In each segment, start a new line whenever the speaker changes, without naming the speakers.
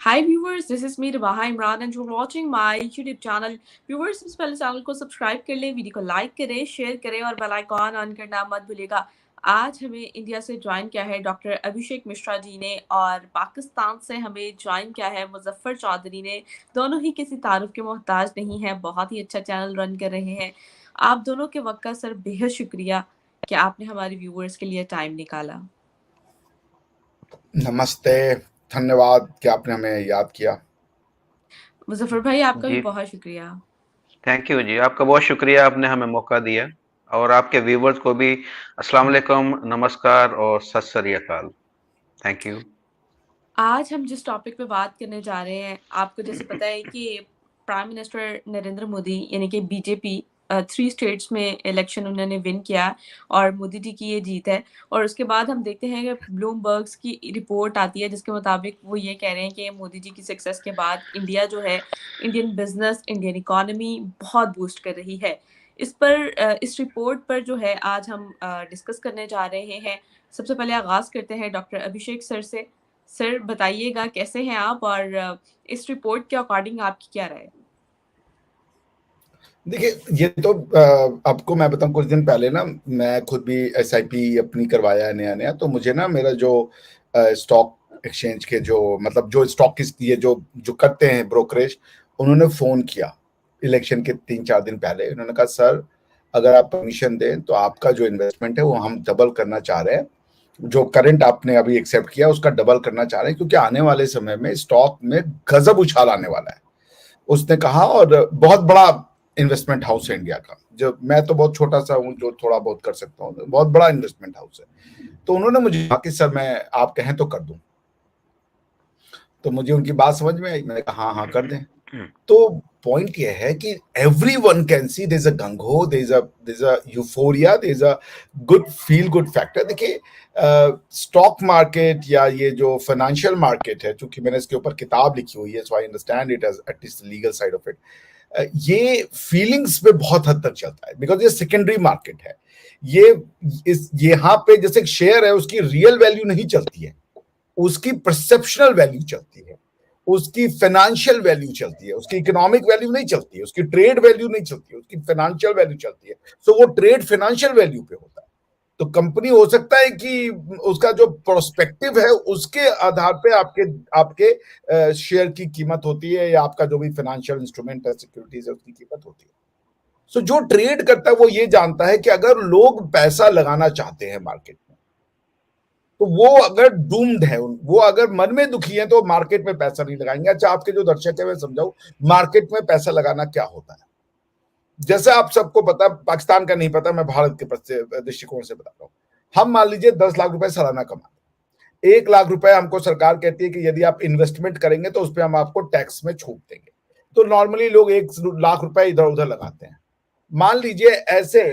Hi viewers, this is me Rabaha Imran and you're watching my YouTube channel. Viewers, सबसे पहले channel को subscribe कर लें, video को लाइक करें, शेयर करें और बेल आइकॉन ऑन करना मत भूलिएगा। आज हमें इंडिया से ज्वाइन किया है डॉक्टर अभिषेक मिश्रा जी ने और पाकिस्तान से हमें ज्वाइन किया है मुजफ्फर चौधरी ने। दोनों ही किसी तारुफ के मोहताज नहीं है, बहुत ही अच्छा चैनल रन कर रहे हैं। आप दोनों के वक्त का सर बेहद शुक्रिया कि आपने हमारे व्यूवर्स के लिए टाइम निकाला।
नमस्ते, धन्यवाद कि आपने हमें याद किया।
मुजफ्फर भाई आपका भी
जी
बहुत शुक्रिया।
थैंक यू जी, आपका बहुत शुक्रिया, आपने हमें मौका दिया और आपके व्यूवर्स को भी अस्सलाम वालेकुम, नमस्कार और सत श्री अकाल। Thank you.
आज हम जिस टॉपिक पे बात करने जा रहे हैं, आपको जैसे पता है कि प्राइम मिनिस्टर नरेंद्र मोदी यानी कि बीजेपी 3 स्टेट्स में इलेक्शन उन्होंने विन किया और मोदी जी की ये जीत है। और उसके बाद हम देखते हैं कि ब्लूमबर्ग्स की रिपोर्ट आती है जिसके मुताबिक वो ये कह रहे हैं कि मोदी जी की सक्सेस के बाद इंडिया जो है, इंडियन बिजनेस, इंडियन इकोनॉमी बहुत बूस्ट कर रही है। इस रिपोर्ट पर जो है आज हम डिस्कस करने जा रहे हैं। सबसे पहले आगाज करते हैं डॉक्टर अभिषेक सर से। सर बताइएगा कैसे हैं आप और इस रिपोर्ट के अकॉर्डिंग आपकी क्या राय है?
देखिए, ये तो आपको मैं बताऊं, कुछ दिन पहले ना मैं खुद भी एसआईपी अपनी करवाया है नया नया। तो मुझे ना मेरा जो स्टॉक एक्सचेंज के जो मतलब जो स्टॉकिस्ट ये जो करते हैं ब्रोकरेज, उन्होंने फोन किया इलेक्शन के 3-4 दिन पहले। उन्होंने कहा सर, अगर आप परमिशन दें तो आपका जो इन्वेस्टमेंट है वो हम डबल करना चाह रहे हैं। जो करंट आपने अभी एक्सेप्ट किया उसका डबल करना चाह रहे हैं, क्योंकि आने वाले समय में स्टॉक में गजब उछाल आने वाला है, उसने कहा। और बहुत बड़ा इन्वेस्टमेंट हाउस है इंडिया का, जो मैं तो बहुत छोटा सा हूँ जो थोड़ा बहुत कर सकता हूँ, बहुत बड़ा इन्वेस्टमेंट हाउस है। तो उन्होंने मुझे कहा कि सर मैं आप कहें तो कर दूं। तो मुझे उनकी बात समझ में आई, मैंने कहा हाँ हाँ कर दें। तो पॉइंट यह है कि everyone can see there is a gung ho, there is a euphoria, there is a good feel good factor. देखिए, स्टॉक मार्केट या ये जो फाइनेंशियल मार्केट है, चूंकि मैंने इसके ऊपर किताब लिखी हुई है, so I understand it as at least legal side of it. ये फीलिंग्स पे बहुत हद तक चलता है, बिकॉज ये सेकेंडरी मार्केट है। ये इस यहाँ पे जैसे एक शेयर है, उसकी रियल वैल्यू नहीं चलती है, उसकी परसेप्शनल वैल्यू चलती है, उसकी फाइनेंशियल वैल्यू चलती है, उसकी इकोनॉमिक वैल्यू नहीं चलती है, उसकी ट्रेड वैल्यू नहीं चलती है, उसकी फाइनेंशियल वैल्यू चलती है। सो वो ट्रेड फाइनेंशियल वैल्यू पे होता है। तो कंपनी हो सकता है कि उसका जो प्रोस्पेक्टिव है उसके आधार पे आपके आपके शेयर की कीमत होती है, या आपका जो भी फाइनेंशियल इंस्ट्रूमेंट है, सिक्योरिटीज है, उसकी कीमत होती है। सो जो ट्रेड करता है वो ये जानता है कि अगर लोग पैसा लगाना चाहते हैं मार्केट में, तो वो अगर डूम्ड है, वो अगर मन में दुखी है, तो मार्केट में पैसा नहीं लगाएंगे। अच्छा, आपके जो दर्शक है मैं समझाऊं मार्केट में पैसा लगाना क्या होता है। जैसे आप सबको पता, पाकिस्तान का नहीं पता, मैं भारत के दृष्टिकोण से बता रहा हूं। हम मान लीजिए 10 लाख रुपए सालाना कमाते, 1 लाख रुपए हमको सरकार कहती है कि यदि आप इन्वेस्टमेंट करेंगे तो उस पर हम आपको टैक्स में छूट देंगे। तो नॉर्मली लोग 1 लाख रुपए इधर उधर लगाते हैं। मान लीजिए ऐसे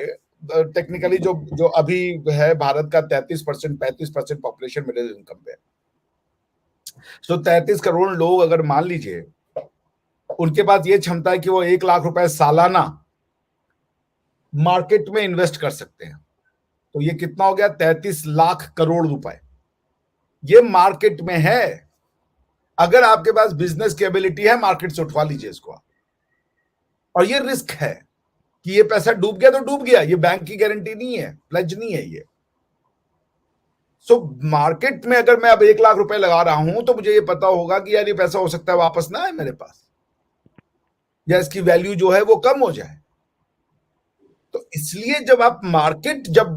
टेक्निकली जो जो अभी है, भारत का 35% पॉपुलेशन मिडिल इनकम पे है। सो 33 करोड़ लोग अगर मान लीजिए उनके पास ये क्षमता है कि वो 1 लाख रुपए सालाना मार्केट में इन्वेस्ट कर सकते हैं, तो ये कितना हो गया? 33 लाख करोड़ रुपए ये मार्केट में है। अगर आपके पास बिजनेस की एबिलिटी है, मार्केट से उठवा लीजिए इसको आप। और ये रिस्क है कि ये पैसा डूब गया तो डूब गया, ये बैंक की गारंटी नहीं है, प्लेज नहीं है ये। सो मार्केट में अगर मैं अब 1 लाख रुपए लगा रहा हूं, तो मुझे ये पता होगा कि यार ये पैसा हो सकता है वापस ना आए मेरे पास, या इसकी वैल्यू जो है वो कम हो जाए। तो इसलिए जब आप मार्केट जब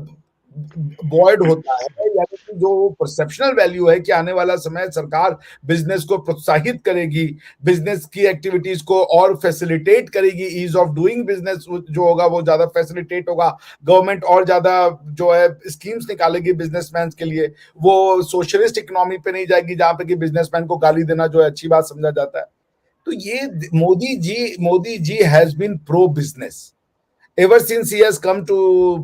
बॉयड होता है, यानी कि जो परसेप्शनल वैल्यू है कि आने वाला समय सरकार बिजनेस को प्रोत्साहित करेगी, बिजनेस की एक्टिविटीज को और फैसिलिटेट करेगी, ईज ऑफ डूइंग बिजनेस जो होगा वो ज्यादा फैसिलिटेट होगा, गवर्नमेंट और ज्यादा जो है स्कीम्स निकालेगी बिजनेसमैन के लिए, वो सोशलिस्ट इकोनॉमी पे नहीं जाएगी जहां पे कि बिजनेसमैन को गाली देना जो है अच्छी बात समझा जाता है। तो ये Modi ji has been pro business ever since he has come to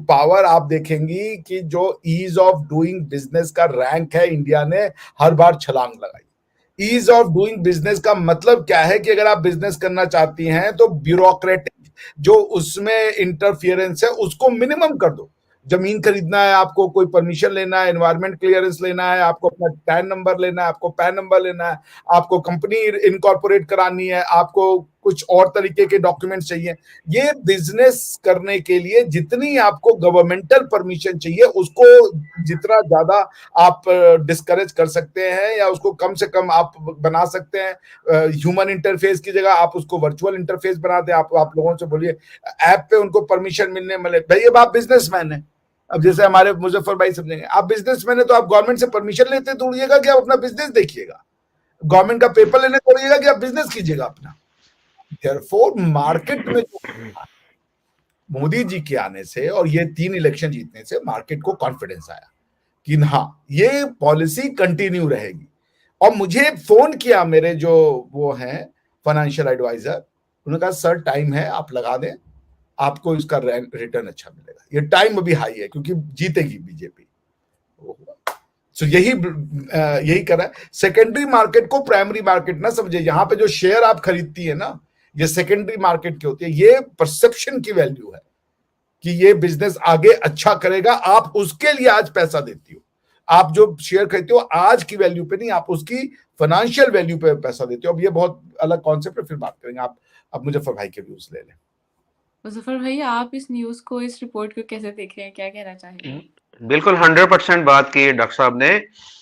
power. आप देखेंगी कि जो ईज ऑफ डूइंग बिजनेस का रैंक है, इंडिया ने हर बार छलांग लगाई। ईज ऑफ डूइंग बिजनेस का मतलब क्या है कि अगर आप बिजनेस करना चाहती हैं तो ब्यूरोक्रेटिक जो उसमें इंटरफियरेंस है उसको मिनिमम कर दो। जमीन खरीदना है, आपको कोई परमिशन लेना है, एनवायरमेंट क्लियरेंस लेना है, आपको अपना टैन नंबर लेना है, आपको पैन नंबर लेना है, आपको कंपनी इनकॉर्पोरेट करानी है, आपको कुछ और तरीके के डॉक्यूमेंट्स चाहिए। ये बिजनेस करने के लिए जितनी आपको गवर्नमेंटल परमिशन चाहिए, उसको जितना ज्यादा आप डिस्करेज कर सकते हैं या उसको कम से कम आप बना सकते हैं, ह्यूमन इंटरफेस की जगह आप उसको वर्चुअल इंटरफेस बना दें। आप लोगों से बोलिए ऐप पे उनको परमिशन मिलने मिले। भाई अब आप बिजनेसमैन है, अब जैसे हमारे मुजफ्फर भाई समझेंगे, आप बिजनेसमैन है तो आप गवर्नमेंट से परमिशन लेते दौड़िएगा कि आप अपना बिजनेस देखिएगा, गवर्नमेंट का पेपर लेने दौड़िएगा कि आप बिजनेस कीजिएगा अपना। देयरफॉर मार्केट में मोदी जी के आने से और ये 3 इलेक्शन जीतने से मार्केट को कॉन्फिडेंस आया कि हाँ ये पॉलिसी कंटिन्यू रहेगी। और मुझे फोन किया मेरे जो वो हैं फाइनेंशियल एडवाइजर, उन्होंने कहा सर टाइम है, आप लगा दें, आपको इसका रिटर्न अच्छा मिलेगा। ये टाइम अभी हाई है क्योंकि जीतेगी बीजेपी। सो यही कर रहा है। सेकेंडरी मार्केट को प्राइमरी मार्केट ना समझे, यहाँ पे जो शेयर आप खरीदती है ना, ये सेकेंडरी मार्केट की होती है। ये परसेप्शन की वैल्यू है कि ये बिजनेस आगे अच्छा करेगा, आप उसके लिए आज पैसा देती हो। आप जो शेयर खरीदते हो आज की वैल्यू पे नहीं, आप उसकी फाइनेंशियल वैल्यू पे पैसा देते हो। अब ये बहुत अलग कॉन्सेप्ट है, फिर बात करेंगे। आप अब मुजफ्फर भाई के व्यूज ले लें।
मुजफ्फर भाई, आप इस न्यूज को, इस रिपोर्ट को कैसे देख रहे हैं, क्या कहना चाहेंगे?
बिल्कुल 100% बात की डॉक्टर साहब ने।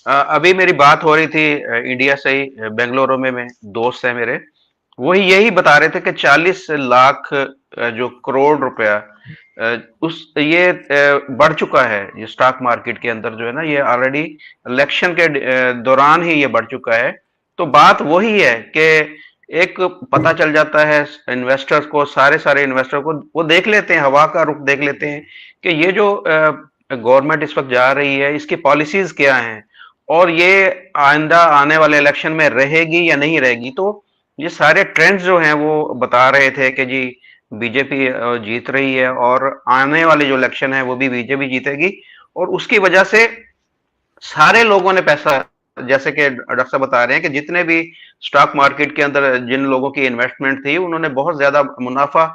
अभी मेरी बात हो रही थी इंडिया से ही, बेंगलुरु में दोस्त है मेरे, वही यही बता रहे थे कि 40 लाख जो करोड़ रुपया उस ये बढ़ चुका है ये स्टॉक मार्केट के अंदर जो है ना, ये ऑलरेडी इलेक्शन के दौरान ही ये बढ़ चुका है। तो बात वही है कि एक पता चल जाता है इन्वेस्टर्स को, सारे इन्वेस्टर को, वो देख लेते हैं, हवा का रुख देख लेते हैं कि ये जो गवर्नमेंट इस वक्त जा रही है इसकी पॉलिसीज क्या हैं और ये आइंदा आने वाले इलेक्शन में रहेगी या नहीं रहेगी। तो ये सारे ट्रेंड्स जो हैं वो बता रहे थे कि जी बीजेपी जीत रही है और आने वाले जो इलेक्शन है वो भी बीजेपी जीतेगी। और उसकी वजह से सारे लोगों ने पैसा, जैसे कि डॉक्टर साहब बता रहे हैं कि जितने भी स्टॉक मार्केट के अंदर जिन लोगों की इन्वेस्टमेंट थी उन्होंने बहुत ज्यादा मुनाफा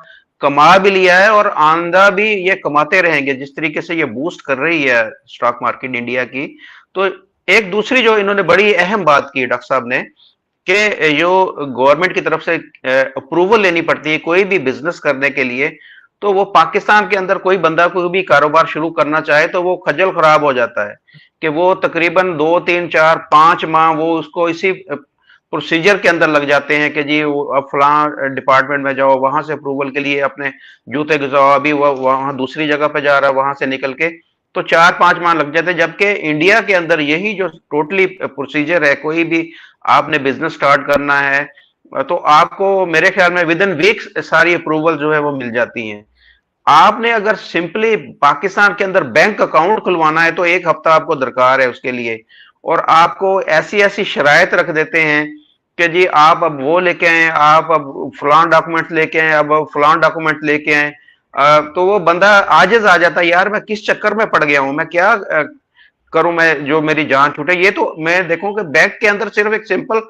कमा भी लिया है और आंदा भी ये कमाते रहेंगे। जिस तरीके से ये बूस्ट कर रही है स्टॉक मार्केट इंडिया की। तो एक दूसरी जो इन्होंने बड़ी अहम बात की डॉक्टर साहब ने, कि जो गवर्नमेंट की तरफ से अप्रूवल लेनी पड़ती है कोई भी बिजनेस करने के लिए, तो वो पाकिस्तान के अंदर कोई बंदा कोई भी कारोबार शुरू करना चाहे तो वो खज्जल खराब हो जाता है कि वो तकरीबन 2, 3, 4, 5 माह वो उसको इसी प्रोसीजर के अंदर लग जाते हैं कि जी अब फलां डिपार्टमेंट में जाओ, वहां से अप्रूवल के लिए अपने जूते घिसाओ, अभी वो वहां दूसरी जगह पे जा रहा है, वहां से निकल के तो 4-5 माह लग जाते हैं। जबकि इंडिया के अंदर यही जो टोटली प्रोसीजर है, कोई भी आपने बिजनेस स्टार्ट करना है तो आपको मेरे ख्याल में विद इन वीक्स सारी अप्रूवल जो है वो मिल जाती हैं। आपने अगर सिंपली पाकिस्तान के अंदर बैंक अकाउंट खुलवाना है तो 1 हफ्ता आपको दरकार है उसके लिए। और आपको ऐसी ऐसी शराइत रख देते हैं कि जी आप अब वो लेके आए, आप अब फलान डॉक्यूमेंट लेके आए, अब फलान डॉक्यूमेंट लेके आए। तो वो बंदा आजिज आ जाता है, यार मैं किस चक्कर में पड़ गया हूं, मैं क्या करूं, मैं जो मेरी जान छूटे। ये तो मैं देखूं कि बैंक के अंदर सिर्फ एक सिंपल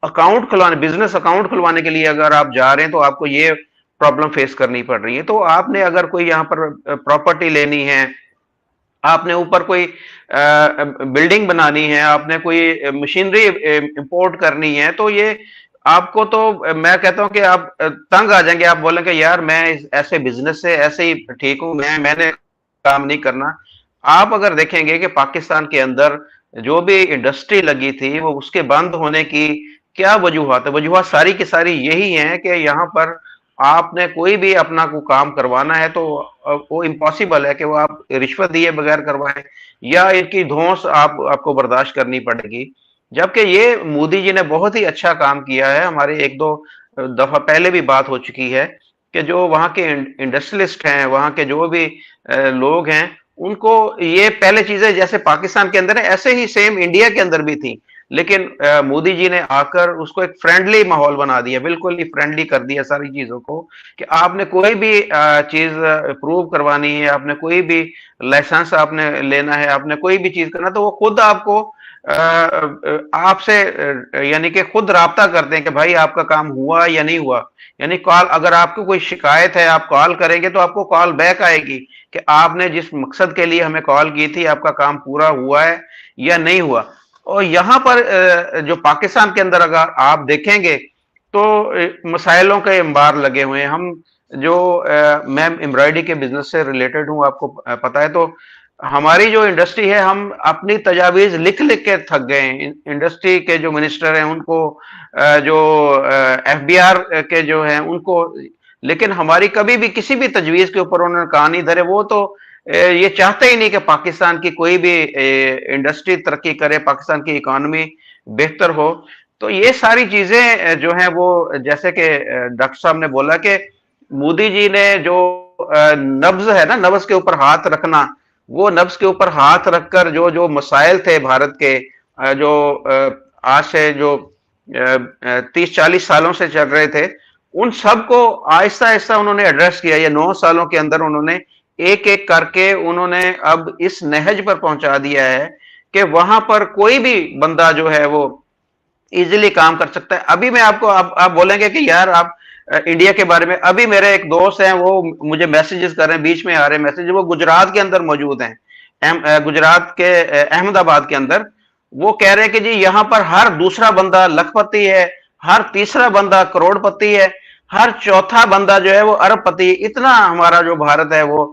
अकाउंट खुलवाने, बिजनेस अकाउंट खुलवाने के लिए अगर आप जा रहे हैं तो आपको ये प्रॉब्लम फेस करनी पड़ रही है। तो आपने अगर कोई यहाँ पर प्रॉपर्टी लेनी है, आपने ऊपर कोई बिल्डिंग बनानी है, आपने कोई मशीनरी इंपोर्ट करनी है, तो ये आपको तो मैं कहता हूं कि आप तंग आ जाएंगे। आप बोलेंगे यार मैं ऐसे बिजनेस से ऐसे ही ठीक हूं, मैंने काम नहीं करना। आप अगर देखेंगे कि पाकिस्तान के अंदर जो भी इंडस्ट्री लगी थी वो उसके बंद होने की क्या वजूहत है, वजूहत सारी की सारी यही है कि यहाँ पर आपने कोई भी अपना को काम करवाना है तो वो इम्पॉसिबल है कि वो आप रिश्वत दिए बगैर करवाएं या इनकी धौंस आपको बर्दाश्त करनी पड़ेगी। जबकि ये मोदी जी ने बहुत ही अच्छा काम किया है। हमारे 1-2 दफा पहले भी बात हो चुकी है कि जो वहाँ के इंडस्ट्रियलिस्ट हैं, वहाँ के जो भी लोग हैं, उनको ये पहले चीजें जैसे पाकिस्तान के अंदर है ऐसे ही सेम इंडिया के अंदर भी थी, लेकिन मोदी जी ने आकर उसको एक फ्रेंडली माहौल बना दिया, बिल्कुल ही फ्रेंडली कर दिया सारी चीजों को कि आपने कोई भी चीज प्रूव करवानी है, आपने कोई भी लाइसेंस आपने लेना है, आपने कोई भी चीज करना तो वो खुद आपको आपसे यानी कि खुद राब्ता करते हैं कि भाई आपका काम हुआ या नहीं हुआ। यानी कॉल, अगर आपको कोई शिकायत है आप कॉल करेंगे तो आपको कॉल बैक आएगी कि आपने जिस मकसद के लिए हमें कॉल की थी आपका काम पूरा हुआ है या नहीं हुआ। और यहाँ पर जो पाकिस्तान के अंदर अगर आप देखेंगे तो मसाइलों के अंबार लगे हुए हैं। हम जो मैं एम्ब्रॉयडरी के बिजनेस से रिलेटेड हूँ, आपको पता है, तो हमारी जो इंडस्ट्री है, हम अपनी तजावीज लिख लिख के थक गए हैं। इंडस्ट्री के जो मिनिस्टर हैं उनको, जो एफबीआर के जो हैं उनको, लेकिन हमारी कभी भी किसी भी तजवीज के ऊपर उन्होंने कान नहीं धरे। वो तो ये चाहते ही नहीं कि पाकिस्तान की कोई भी इंडस्ट्री तरक्की करे, पाकिस्तान की इकोनॉमी बेहतर हो। तो ये सारी चीजें जो हैं वो, जैसे कि डॉक्टर साहब ने बोला कि मोदी जी ने जो नब्ज है ना, नब्ज के ऊपर हाथ रखना, वो नब्ज के ऊपर हाथ रखकर जो जो मसाइल थे भारत के, जो आज से जो 30-40 सालों से चल रहे थे, उन सब को आहिस्ता आहिस्ता उन्होंने एड्रेस किया। ये 9 सालों के अंदर उन्होंने एक एक करके उन्होंने अब इस नहज पर पहुंचा दिया है कि वहां पर कोई भी बंदा जो है वो इजीली काम कर सकता है। अभी मैं आपको, आप बोलेंगे कि यार आप इंडिया के बारे में, अभी मेरे एक दोस्त हैं वो मुझे मैसेजेस कर रहे हैं, बीच में आ रहे हैं मैसेज, वो गुजरात के अंदर मौजूद हैं, गुजरात के अहमदाबाद के अंदर। वो कह रहे हैं कि जी यहाँ पर हर दूसरा बंदा लखपति है, हर तीसरा बंदा करोड़पति है, हर चौथा बंदा जो है वो अरबपति। इतना हमारा जो भारत है वो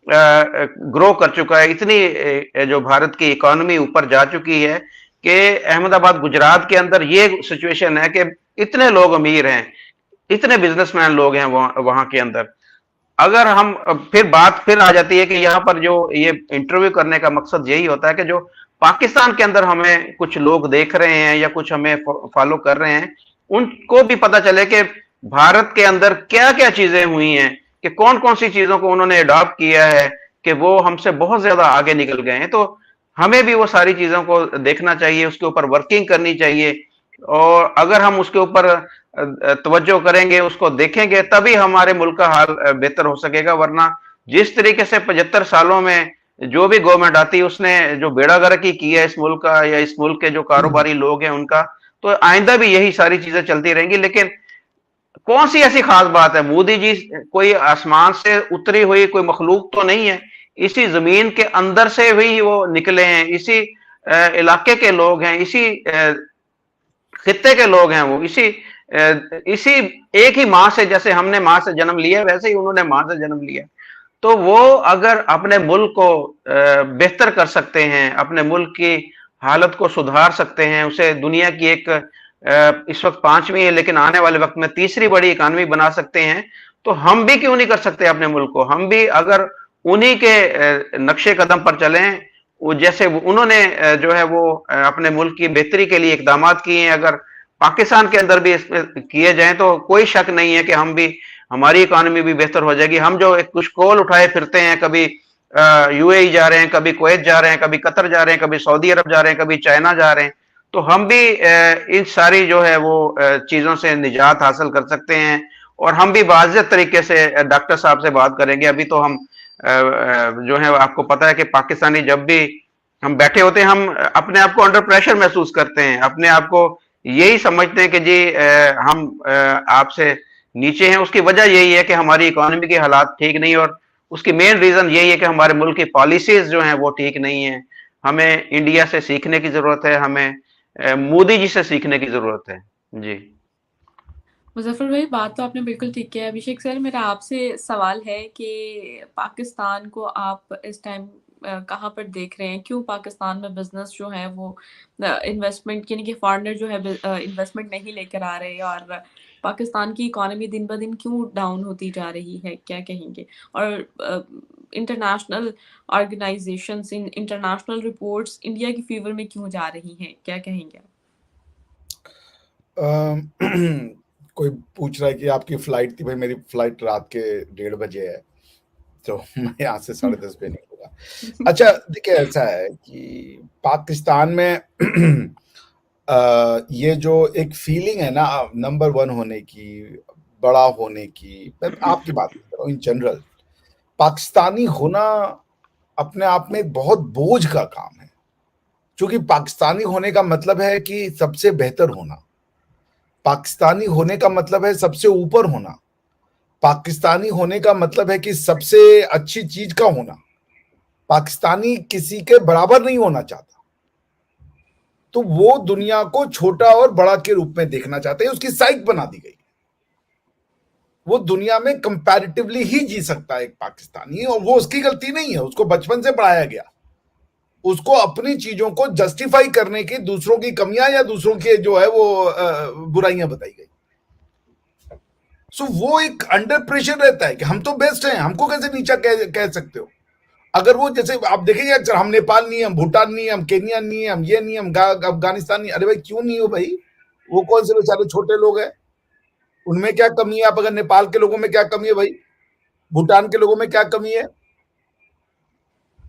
ग्रो कर चुका है, इतनी जो भारत की इकोनॉमी ऊपर जा चुकी है कि अहमदाबाद गुजरात के अंदर ये सिचुएशन है कि इतने लोग अमीर हैं, इतने बिजनेसमैन लोग हैं वहां के अंदर। अगर हम फिर बात फिर आ जाती है कि यहाँ पर जो ये इंटरव्यू करने का मकसद यही होता है कि जो पाकिस्तान के अंदर हमें कुछ लोग देख रहे हैं या कुछ हमें फॉलो कर रहे हैं, उनको भी पता चले कि भारत के अंदर क्या क्या चीजें हुई हैं, कि कौन कौन सी चीजों को उन्होंने अडॉप्ट किया है कि वो हमसे बहुत ज्यादा आगे निकल गए हैं। तो हमें भी वो सारी चीजों को देखना चाहिए, उसके ऊपर वर्किंग करनी चाहिए। और अगर हम उसके ऊपर तवज्जो करेंगे, उसको देखेंगे, तभी हमारे मुल्क का हाल बेहतर हो सकेगा। वरना जिस तरीके से 75 सालों में जो भी गवर्नमेंट आती है उसने जो बेड़ा गर्क ही किया है इस मुल्क का या इस मुल्क के जो कारोबारी लोग हैं उनका, तो आइंदा भी यही सारी चीजें चलती रहेंगी। लेकिन कौन सी ऐसी खास बात है? मोदी जी कोई आसमान से उतरी हुई कोई मखलूक तो नहीं है, इसी जमीन के अंदर से भी वो निकले हैं, इसी इलाके के लोग हैं, इसी खित्ते के लोग हैं वो, इसी एक ही माँ से, जैसे हमने माँ से जन्म लिया वैसे ही उन्होंने माँ से जन्म लिया। तो वो अगर अपने मुल्क को बेहतर कर सकते हैं, अपने मुल्क की हालत को सुधार सकते हैं, उसे दुनिया की एक इस वक्त 5वीं है लेकिन आने वाले वक्त में तीसरी बड़ी इकानमी बना सकते हैं, तो हम भी क्यों नहीं कर सकते अपने मुल्क को? हम भी अगर उन्हीं के नक्शे कदम पर चलें, वो जैसे उन्होंने जो है वो अपने मुल्क की बेहतरी के लिए इकदाम किए हैं, अगर पाकिस्तान के अंदर भी इसमें किए जाएं तो कोई शक नहीं है कि हम भी, हमारी इकोनॉमी भी बेहतर हो जाएगी। हम जो एक कुछ कॉल उठाए फिरते हैं, कभी यूएई जा रहे हैं, कभी कुवैत जा रहे हैं, कभी कतर जा रहे हैं, कभी सऊदी अरब जा रहे हैं, कभी चाइना जा रहे हैं, तो हम भी इन सारी जो है वो चीजों से निजात हासिल कर सकते हैं। और हम भी वाज़ेह तरीके से डॉक्टर साहब से बात करेंगे। अभी तो हम जो है, आपको पता है कि पाकिस्तानी जब भी हम बैठे होते हैं, हम अपने आप को अंडर प्रेशर महसूस करते हैं, अपने आप को यही समझते हैं कि जी हम आपसे नीचे हैं। उसकी वजह यही है कि हमारी इकोनॉमी के हालात ठीक नहीं, और उसकी मेन रीजन यही है कि हमारे मुल्क की पॉलिसीज जो हैं वो ठीक नहीं है। हमें इंडिया से सीखने की जरूरत है, हमें मोदी जी से सीखने की जरूरत है। जी
मुज़फ़्फ़र भाई, बात तो आपने बिल्कुल ठीक किया है। अभिषेक सर, मेरा आपसे सवाल है कि पाकिस्तान को आप इस टाइम कहाँ पर देख रहे हैं? क्यों पाकिस्तान में बिज़नेस जो है वो इन्वेस्टमेंट, यानी कि फॉरेनर जो है इन्वेस्टमेंट नहीं लेकर आ रहे, और पाकिस्तान की इकोनॉमी दिन ब दिन क्यों डाउन होती जा रही है? क्या कहेंगे? और international organisations, international reports India की फ़ेवर में क्यों जा रही हैं? क्या कहेंगे आप?
कोई पूछ रहा है कि आपकी फ्लाइट थी। भाई मेरी फ्लाइट रात के 1:30 बजे है, तो मैं यहाँ से 10:30 पे निकलूंगा। अच्छा देखिए, ऐसा है कि पाकिस्तान में ये जो एक फीलिंग है ना नंबर 1 होने की, बड़ा होने की, मैं आपकी बात नहीं कर रहा हूँ, इन जनरल पाकिस्तानी होना अपने आप में एक बहुत बोझ का काम है। क्योंकि पाकिस्तानी होने का मतलब है कि सबसे बेहतर होना, पाकिस्तानी होने का मतलब है सबसे ऊपर होना, पाकिस्तानी होने का मतलब है कि सबसे अच्छी चीज का होना। पाकिस्तानी किसी के बराबर नहीं होना चाहता, तो वो दुनिया को छोटा और बड़ा के रूप में देखना चाहते हैं, उसकी साइक बना दी गई। वो दुनिया में कंपैरेटिवली ही जी सकता है एक पाकिस्तानी, और वो उसकी गलती नहीं है, उसको बचपन से पढ़ाया गया, उसको अपनी चीजों को जस्टिफाई करने की दूसरों की कमियां या दूसरों के जो है वो बुराइयां बताई गई। सो वो एक अंडर प्रेशर रहता है कि हम तो बेस्ट हैं, हमको कैसे नीचा कह सकते हो। अगर वो जैसे आप देखेंगे अक्सर, हम नेपाल नहीं, हम भूटान नहीं, हम केनिया नहीं, हम ये नहीं, हम अफगानिस्तान नहीं। अरे भाई क्यों नहीं हो भाई, वो कौन से बेचारे छोटे लोग हैं, उनमें क्या कमी है? आप अगर नेपाल के लोगों में क्या कमी है भाई, भूटान के लोगों में क्या कमी है?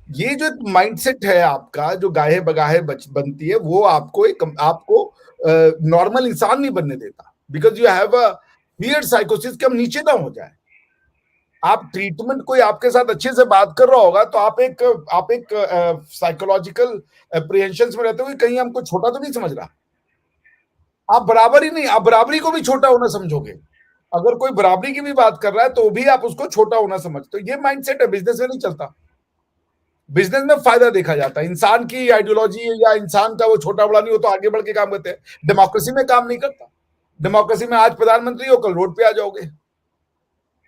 ये जो माइंडसेट है आपका, जो गाहे बगाहे बनती है, वो आपको नॉर्मल इंसान नहीं बनने देता, because you have a weird साइकोसिस कि हम नीचे ना हो जाए। आप ट्रीटमेंट, कोई आपके साथ अच्छे से बात कर रहा होगा तो आप एक साइकोलॉजिकल अप्रिहेंशन में रहते हो कि कहीं हमको छोटा तो नहीं समझ रहा। आप बराबर ही नहीं, आप बराबरी को भी छोटा होना समझोगे। अगर कोई बराबरी की भी बात कर रहा है तो भी आप उसको छोटा होना समझते हो। ये माइंडसेट है, बिजनेस में नहीं चलता। बिजनेस में फायदा देखा जाता है, इंसान की आइडियोलॉजी या इंसान का वो छोटा बड़ा नहीं हो तो आगे बढ़ के काम करते हैं। डेमोक्रेसी में काम नहीं करता। डेमोक्रेसी में आज प्रधानमंत्री हो, कल रोड पे आ जाओगे,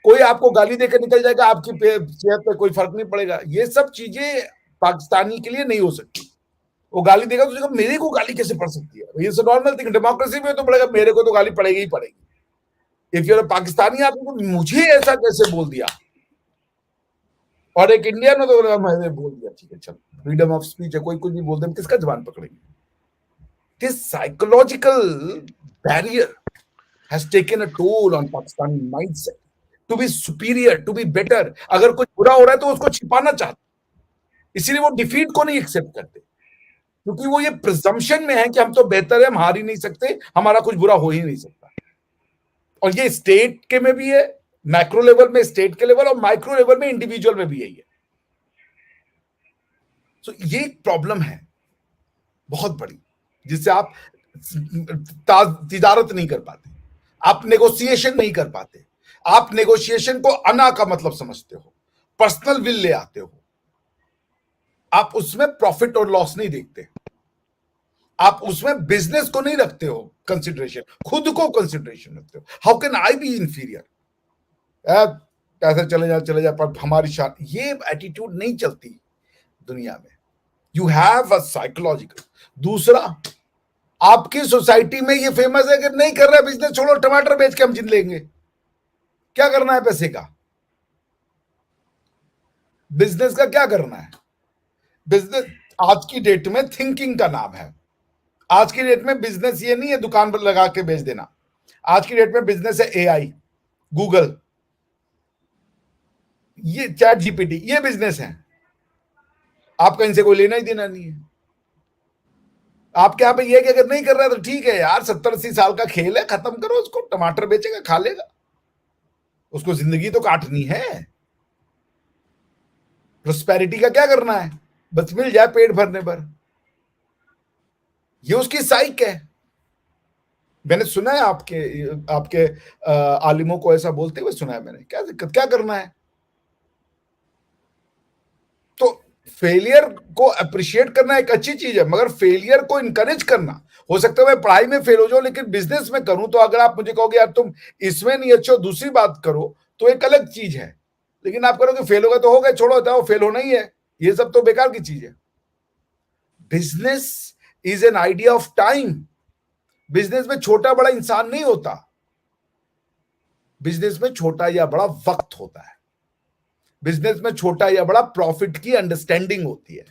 कोई आपको गाली देकर निकल जाएगा, आपकी सेहत पे कोई फर्क नहीं पड़ेगा। ये सब चीजें पाकिस्तानी के लिए नहीं हो सकती। वो गाली देगा तो सोचेगा मेरे को गाली कैसे पड़ सकती है, ये नॉर्मल थिंग। डेमोक्रेसी में तो पड़ेगा, मेरे को तो गाली पड़ेगी ही पड़ेगी। इफ यूर पाकिस्तानी, आपको मुझे ऐसा कैसे बोल दिया, और एक इंडियन हो तो मैंने बोल दिया, ठीक है चलो, फ्रीडम ऑफ स्पीच है, कोई कुछ भी बोल दे, किसका जबान पकड़ेंगे? This psychological barrier has taken a toll on Pakistani mindset to be superior, to be better। अगर कुछ बुरा हो रहा है तो उसको छिपाना चाहते, इसीलिए वो डिफीट को नहीं एक्सेप्ट करते, क्योंकि वो ये प्रिजम्पशन में है कि हम तो बेहतर है, हम हार ही नहीं सकते, हमारा कुछ बुरा हो ही नहीं सकता। और ये स्टेट के में भी है, मैक्रो लेवल में स्टेट के लेवल, और माइक्रो लेवल में इंडिविजुअल में भी यही है। तो ये एक प्रॉब्लम है बहुत बड़ी, जिससे आप तिजारत नहीं कर पाते, आप नेगोशिएशन नहीं कर पाते। आप नेगोशिएशन को अना का मतलब समझते हो, पर्सनल विल ले आते हो, आप उसमें प्रॉफिट और लॉस नहीं देखते, आप उसमें बिजनेस को नहीं रखते हो कंसिडरेशन, खुद को कंसिडरेशन रखते हो। How can I be inferior, कैसे चले जा पर हमारी शान, ये एटीट्यूड नहीं चलती दुनिया में। You have a psychological. दूसरा, आपकी सोसाइटी में ये फेमस है कि नहीं कर रहा है बिजनेस, छोड़ो, टमाटर बेच के हम जिन लेंगे, क्या करना है पैसे का, बिजनेस का क्या करना है? बिजनेस आज की डेट में थिंकिंग का नाम है। आज की डेट में बिजनेस ये नहीं है दुकान पर लगा के बेच देना। आज की डेट में बिजनेस है एआई, गूगल, ये चैट जीपीटी, ये बिजनेस है। आपका इनसे कोई लेना ही देना नहीं है। आपके यहाँ पे ये कि अगर नहीं कर रहा है तो ठीक है यार, 70-80 साल का खेल है, खत्म करो उसको, टमाटर बेचेगा, खा लेगा, उसको जिंदगी तो काटनी है। प्रोस्पेरिटी का क्या करना है, बस मिल जाए पेट भरने पर, ये उसकी साइक है। मैंने सुना है आपके आपके आलिमों को ऐसा बोलते हुए सुना है मैंने, क्या दिक्कत, क्या करना है? तो फेलियर को अप्रिशिएट करना एक अच्छी चीज है, मगर फेलियर को इनकरेज करना, हो सकता है मैं पढ़ाई में फेल हो जाऊं लेकिन बिजनेस में करूं, तो अगर आप मुझे कहोगे यार तुम इसमें नहीं अच्छे हो, दूसरी बात करो, तो एक अलग चीज है। लेकिन आप करोगे फेल होगा तो हो गए, छोड़ो, होता है वो फेल होना ही है, ये सब तो बेकार की चीज है। Business is an idea of time. Business में छोटा बड़ा इंसान नहीं होता, बिजनेस में छोटा या बड़ा वक्त होता है, बिजनेस में छोटा या बड़ा प्रॉफिट की अंडरस्टैंडिंग होती है,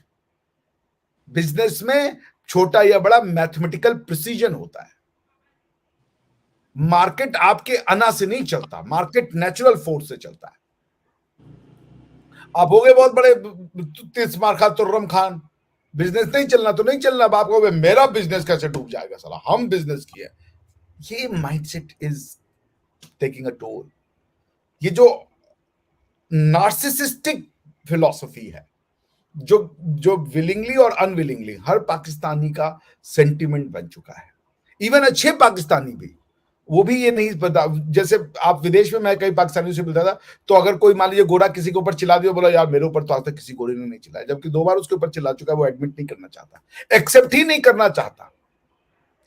बिजनेस में छोटा या बड़ा मैथमेटिकल प्रिसीजन होता है। मार्केट आपके अना से नहीं चलता, मार्केट नेचुरल फोर्स से चलता है। आप हो गए बहुत बड़े तीस मार खा तुर्रम खान, बिजनेस नहीं चलना तो नहीं चलना, आप कहोगे मेरा बिजनेस कैसे डूब जाएगा, साला हम बिजनेस किए। ये mindset is taking a toll. ये जो नार्सिसिस्टिक फिलॉसफी है, जो जो विलिंगली और अनविलिंगली हर पाकिस्तानी का सेंटिमेंट बन चुका है। इवन अच्छे पाकिस्तानी भी, वो भी ये नहीं पता। जैसे आप विदेश में, मैं कई पाकिस्तानियों से मिलता था, तो अगर कोई मान लीजिए गोरा किसी के ऊपर चिल्ला दिया, बोला यार मेरे ऊपर तो आज तक किसी गोरे ने नहीं चिल्लाया, जबकि 2 बार उसके ऊपर चिल्ला चुका है, वो एडमिट नहीं करना चाहता, एक्सेप्ट ही नहीं करना चाहता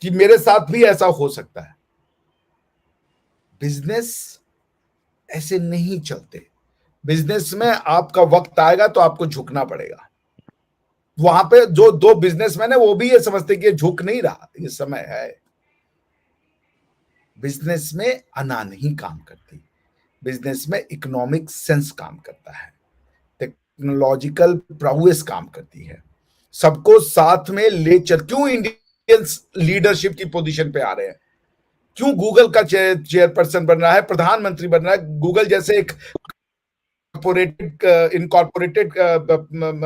कि मेरे साथ भी ऐसा हो सकता है। बिजनेस ऐसे नहीं चलते। बिजनेस में आपका वक्त आएगा तो आपको झुकना पड़ेगा। वहां पे जो 2 बिजनेसमैन है वो भी ये समझते कि ये झुक नहीं रहा, ये समय है। बिजनेस में अना नहीं काम करती, बिजनेस में इकोनॉमिक सेंस काम करता है, टेक्नोलॉजिकल प्रोग्रेस काम करती है, सबको साथ में ले चल। क्यों इंडियंस लीडरशिप की पोजीशन पे आ रहे हैं? क्यों गूगल का चेयरपर्सन बन रहा है, प्रधानमंत्री बन रहा है? गूगल जैसे एक इनकॉर्पोरेटेड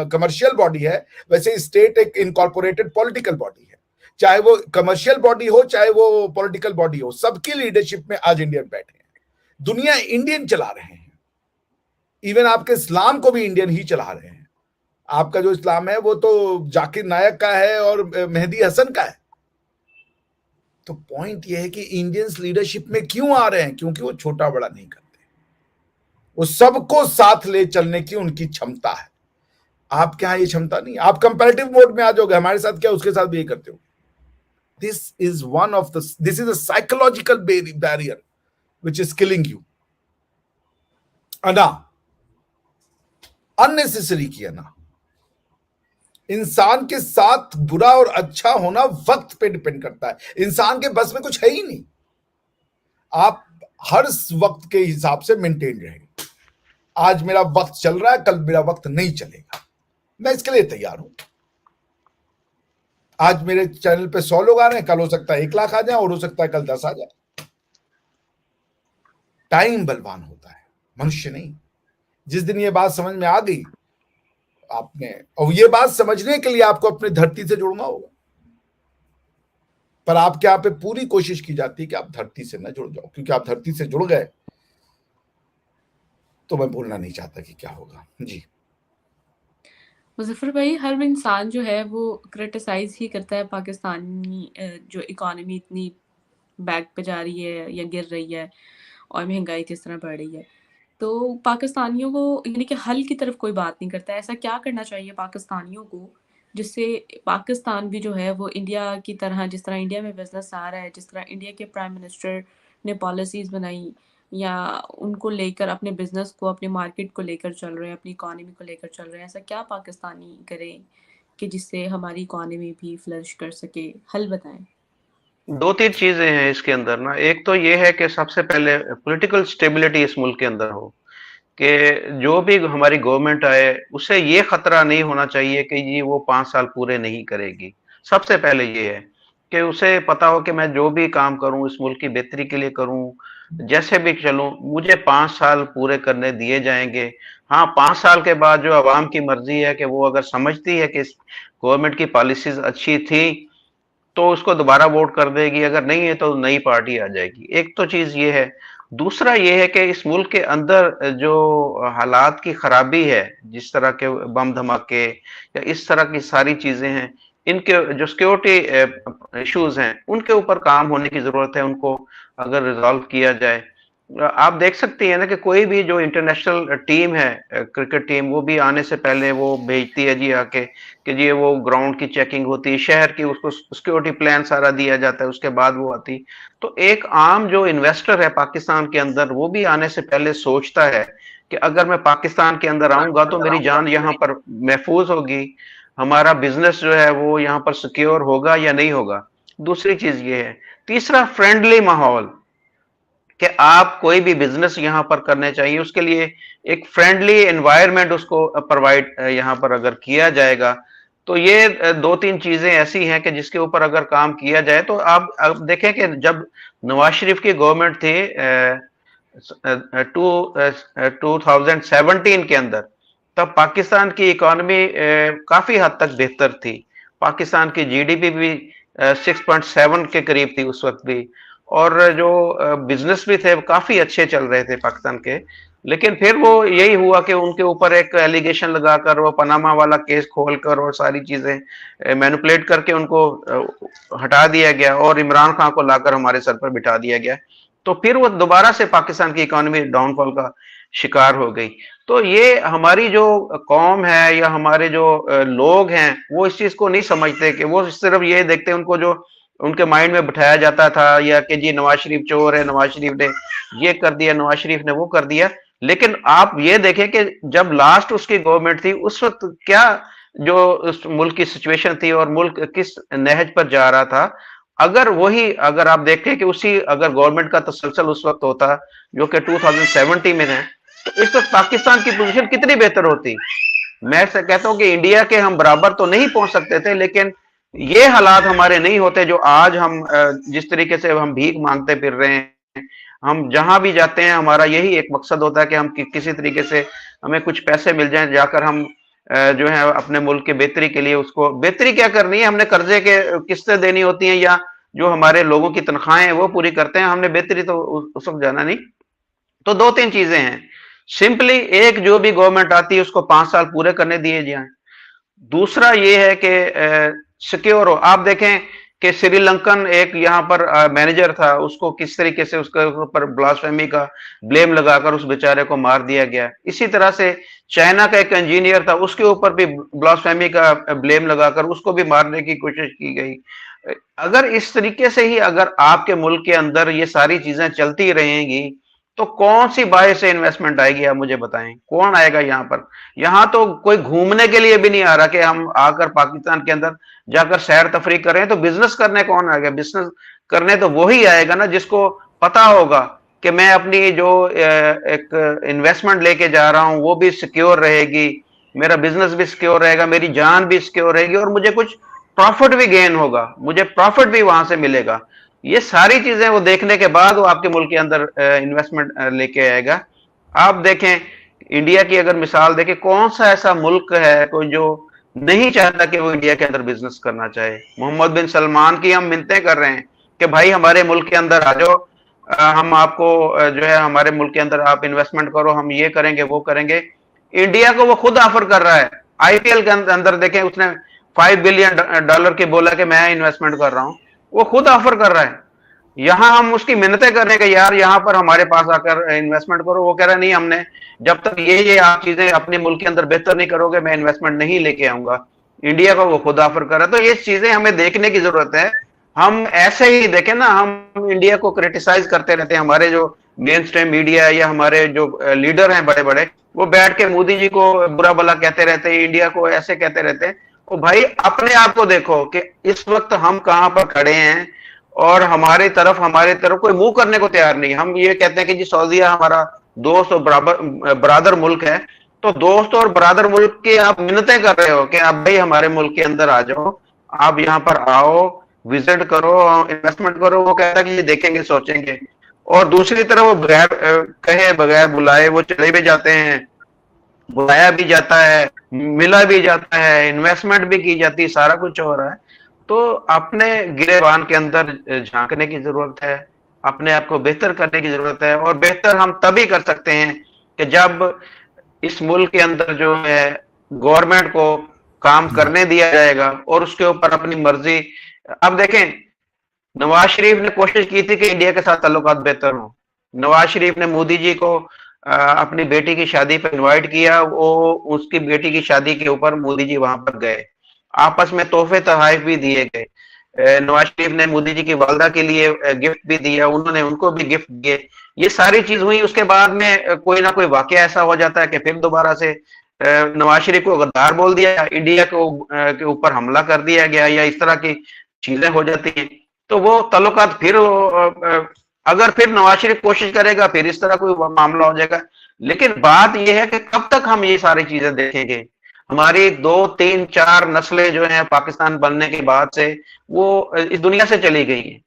कमर्शियल बॉडी है, वैसे स्टेट एक इनकॉर्पोरेटेड पॉलिटिकल बॉडी है। चाहे वो कमर्शियल बॉडी हो, चाहे वो पॉलिटिकल बॉडी हो, सबकी लीडरशिप में आज इंडियन बैठे हैं। दुनिया इंडियन चला रहे हैं। इवन आपके इस्लाम को भी इंडियन ही चला रहे हैं। आपका जो इस्लाम है वो तो जाकिर नायक का है और मेहदी हसन का है। तो पॉइंट ये है कि इंडियंस लीडरशिप में क्यों आ रहे हैं? क्योंकि वो छोटा बड़ा नहीं करते, वो सबको साथ ले चलने की उनकी क्षमता है। आपके यहां ये क्षमता नहीं। आप कंपैरेटिव मोड में आ जाओगे, हमारे साथ क्या उसके साथ भी ये करते हो। This is a psychological barrier which is killing you. अना, अननेसेसरी की अना। इंसान के साथ बुरा और अच्छा होना वक्त पे डिपेंड करता है। इंसान के बस में कुछ है ही नहीं। आप हर वक्त के हिसाब से मेंटेन रहेंगे। आज मेरा वक्त चल रहा है, कल मेरा वक्त नहीं चलेगा, मैं इसके लिए तैयार हूं। आज मेरे चैनल पे 100 लोग आ रहे हैं, कल हो सकता है 1 लाख आ जाए, और हो सकता है कल 10 आ जाए। टाइम बलवान होता है, मनुष्य नहीं। जिस दिन ये बात समझ में आ गई आपने, और ये बात समझने के लिए आपको अपने धरती से जुड़ना होगा, पर आपके यहाँ पे पूरी कोशिश की जाती है कि आप धरती से न जुड़ जाओ, क्योंकि आप धरती से जुड़ गए तो मैं बोलना नहीं चाहता कि क्या होगा। जी
मुज़फ़्फ़र भाई, हर इंसान जो है वो क्रिटिसाइज़ ही करता है पाकिस्तानी जो इकॉनमी इतनी बैक पे जा रही है या गिर रही है और महंगाई किस तरह बढ़ रही है। तो पाकिस्तानियों को यानी कि हल की तरफ कोई बात नहीं करता है। ऐसा क्या करना चाहिए पाकिस्तानियों को जिससे पाकिस्तान भी जो है वो इंडिया की तरह, जिस तरह इंडिया में बिज़नेस आ रहा है, जिस तरह इंडिया के प्राइम मिनिस्टर ने पॉलिसीज़ बनाई या उनको लेकर अपने बिज़नेस को, अपने मार्केट को लेकर चल रहे हैं, अपनी इकॉनमी को लेकर चल रहे हैं, ऐसा क्या पाकिस्तानी करें कि जिससे हमारी इकॉनमी भी फ्लरिश कर सके? हल बताएँ।
2-3 चीजें हैं इसके अंदर ना। एक तो ये है कि सबसे पहले पॉलिटिकल स्टेबिलिटी इस मुल्क के अंदर हो, कि जो भी हमारी गवर्नमेंट आए उसे ये खतरा नहीं होना चाहिए कि जी वो 5 साल पूरे नहीं करेगी। सबसे पहले ये है कि उसे पता हो कि मैं जो भी काम करूं इस मुल्क की बेहतरी के लिए करूं, जैसे भी चलूं, मुझे 5 साल पूरे करने दिए जाएंगे। हाँ, 5 साल के बाद जो आवाम की मर्जी है कि वो अगर समझती है कि इस गवर्नमेंट की पॉलिसीज अच्छी थी तो उसको दोबारा वोट कर देगी, अगर नहीं है तो नई पार्टी आ जाएगी। एक तो चीज ये है। दूसरा ये है कि इस मुल्क के अंदर जो हालात की खराबी है, जिस तरह के बम धमाके या इस तरह की सारी चीजें हैं, इनके जो सिक्योरिटी इश्यूज हैं उनके ऊपर काम होने की जरूरत है। उनको अगर रिजॉल्व किया जाए, आप देख सकती है ना कि कोई भी जो इंटरनेशनल टीम है, क्रिकेट टीम, वो भी आने से पहले वो भेजती है जी आके कि जी वो ग्राउंड की चेकिंग होती है, शहर की, उसको सिक्योरिटी प्लान सारा दिया जाता है, उसके बाद वो आती। तो एक आम जो इन्वेस्टर है पाकिस्तान के अंदर, वो भी आने से पहले सोचता है कि अगर मैं पाकिस्तान के अंदर आऊंगा तो मेरी जान यहाँ पर महफूज होगी, हमारा बिजनेस जो है वो यहाँ पर सिक्योर होगा या नहीं होगा। दूसरी चीज ये है। तीसरा, फ्रेंडली माहौल, कि आप कोई भी बिजनेस यहाँ पर करने चाहिए उसके लिए एक फ्रेंडली एनवायरनमेंट उसको प्रोवाइड यहाँ पर अगर किया जाएगा, तो ये 2-3 चीजें ऐसी हैं कि जिसके ऊपर अगर काम किया जाए तो आप देखें कि जब नवाज शरीफ की गवर्नमेंट थी 2017 के अंदर, तब पाकिस्तान की इकोनॉमी काफी हद तक बेहतर थी। पाकिस्तान की जीडीपी भी 6.7 के करीब थी उस वक्त भी, और जो बिजनेस भी थे काफी अच्छे चल रहे थे पाकिस्तान के। लेकिन फिर वो यही हुआ कि उनके ऊपर एक एलिगेशन लगाकर वो पनामा वाला केस खोलकर और सारी चीजें मैनिपुलेट करके उनको हटा दिया गया और इमरान खान को लाकर हमारे सर पर बिठा दिया गया। तो फिर वो दोबारा से पाकिस्तान की इकोनॉमी डाउनफॉल का शिकार हो गई। तो ये हमारी जो कौम है या हमारे जो लोग हैं वो इस चीज को नहीं समझते, कि वो सिर्फ ये देखते हैं उनको जो उनके माइंड में बिठाया जाता था, या कि जी नवाज शरीफ चोर है, नवाज शरीफ ने ये कर दिया, नवाज शरीफ ने वो कर दिया। लेकिन आप ये देखें कि जब लास्ट उसकी गवर्नमेंट थी उस वक्त क्या जो उस मुल्क की सिचुएशन थी और मुल्क किस नहज पर जा रहा था, अगर आप देखें कि उसी अगर गवर्नमेंट का तसलसल उस वक्त होता जो कि 2070 में है, तो इस वक्त पाकिस्तान की पोजीशन कितनी बेहतर होती। मैं से कहता हूं कि इंडिया के हम बराबर तो नहीं पहुंच सकते थे, लेकिन ये हालात हमारे नहीं होते जो आज हम जिस तरीके से हम भीख मांगते फिर रहे हैं। हम जहां भी जाते हैं हमारा यही एक मकसद होता है कि हम किसी तरीके से हमें कुछ पैसे मिल जाएं, जाकर हम जो है अपने मुल्क के बेहतरी के लिए, उसको बेहतरी क्या करनी है, हमने कर्जे के किस्तें देनी होती हैं या जो हमारे लोगों की तनख्वाहें हैं वो पूरी करते हैं, हमने बेहतरी तो उस वक्त जाना नहीं। तो दो तीन चीजें हैं सिंपली, एक जो भी गवर्नमेंट आती है उसको 5 साल पूरे करने दिए जाएं। दूसरा ये है कि सिक्योर हो। आप देखें कि श्रीलंकन एक यहाँ पर मैनेजर था, उसको किस तरीके से उसके ऊपर ब्लास्फेमी का ब्लेम लगाकर उस बेचारे को मार दिया गया। इसी तरह से चाइना का एक इंजीनियर था, उसके ऊपर भी ब्लास्फेमी का ब्लेम लगाकर उसको भी मारने की कोशिश की गई। अगर इस तरीके से ही अगर आपके मुल्क के अंदर ये सारी चीजें चलती रहेंगी तो कौन सी बाहर से इन्वेस्टमेंट आएगी, आप मुझे बताएं, कौन आएगा यहाँ पर। यहाँ तो कोई घूमने के लिए भी नहीं आ रहा कि हम आकर पाकिस्तान के अंदर जाकर सैर तफरी करें। तो बिजनेस करने कौन आएगा, बिजनेस करने तो वही आएगा ना जिसको पता होगा कि मैं अपनी जो एक इन्वेस्टमेंट लेके जा रहा हूं वो भी सिक्योर रहेगी, मेरा बिजनेस भी सिक्योर रहेगा, मेरी जान भी सिक्योर रहेगी और मुझे कुछ प्रॉफिट भी गेन होगा, मुझे प्रॉफिट भी वहां से मिलेगा। ये सारी चीजें वो देखने के बाद वो आपके मुल्क के अंदर इन्वेस्टमेंट लेके आएगा। आप देखें इंडिया की अगर मिसाल देखें, कौन सा ऐसा मुल्क है कोई जो नहीं चाहता कि वो इंडिया के अंदर बिजनेस करना चाहे। मोहम्मद बिन सलमान की हम मिन्नतें कर रहे हैं कि भाई हमारे मुल्क के अंदर आ जाओ, हम आपको जो है हमारे मुल्क के अंदर आप इन्वेस्टमेंट करो, हम ये करेंगे वो करेंगे। इंडिया को वो खुद ऑफर कर रहा है। आईपीएल के अंदर देखें उसने $5 बिलियन के बोला कि मैं इन्वेस्टमेंट कर रहा हूं, वो खुद ऑफर कर रहा है। यहां हम उसकी मिन्नतें करने के यार यहां पर हमारे पास आकर इन्वेस्टमेंट करो, वो कह रहा है नहीं, हमने जब तक ये आप चीजें अपने मुल्क के अंदर बेहतर नहीं करोगे मैं इन्वेस्टमेंट नहीं लेके आऊंगा। इंडिया को वो खुद ऑफर कर रहा है। तो ये चीजें हमें देखने की जरूरत है। हम ऐसे ही देखें ना, हम इंडिया को क्रिटिसाइज करते रहते हैं, हमारे जो मेन स्ट्रीम मीडिया है या हमारे जो लीडर हैं बड़े बड़े, वो बैठ के मोदी जी को बुरा भला कहते रहते हैं, इंडिया को ऐसे कहते रहते हैं। तो भाई अपने आप को देखो कि इस वक्त हम कहां पर खड़े हैं और हमारे तरफ कोई मुंह करने को तैयार नहीं। हम ये कहते हैं कि जी सऊदीया हमारा दोस्त और बराबर मुल्क है। तो दोस्त और बराबर मुल्क की आप मिन्नतें कर रहे हो कि आप भाई हमारे मुल्क के अंदर आ जाओ, आप यहाँ पर आओ, विजिट करो, इन्वेस्टमेंट करो। वो कहता है कि ये देखेंगे सोचेंगे, और दूसरी तरफ वो बगैर कहे बगैर बुलाए वो चले भी जाते हैं, बुलाया भी जाता है, मिला भी जाता है, इन्वेस्टमेंट भी की जाती है, सारा कुछ हो रहा है। तो अपने गिरेबान के अंदर झांकने की जरूरत है, अपने आप को बेहतर करने की जरूरत है। और बेहतर हम तभी कर सकते हैं कि जब इस मुल्क के अंदर जो है गवर्नमेंट को काम करने दिया जाएगा और उसके ऊपर अपनी मर्जी। अब देखें नवाज शरीफ ने कोशिश की थी कि इंडिया के साथ ताल्लुकात बेहतर हो। नवाज शरीफ ने मोदी जी को अपनी बेटी की शादी पर इनवाइट किया, वो उसकी बेटी की शादी के ऊपर मोदी जी वहां पर गए, आपस में तोहफे तोहफे भी दिए गए। नवाज शरीफ ने मोदी जी की वालदा के लिए गिफ्ट भी दिया, उन्होंने उनको भी गिफ्ट दिए। ये सारी चीज हुई। उसके बाद में कोई ना कोई वाकया ऐसा हो जाता है कि फिर दोबारा से नवाज शरीफ को गद्दार बोल दिया, इंडिया को के ऊपर हमला कर दिया गया, या इस तरह की चीजें हो जाती हैं। तो वो ताल्लुकात फिर अगर फिर नवाज शरीफ कोशिश करेगा फिर इस तरह कोई मामला हो जाएगा। लेकिन बात यह है कि कब तक हम ये सारी चीजें देखेंगे। हमारी 2 3 4 नस्लें जो हैं पाकिस्तान बनने के बाद से वो इस दुनिया से चली गई है,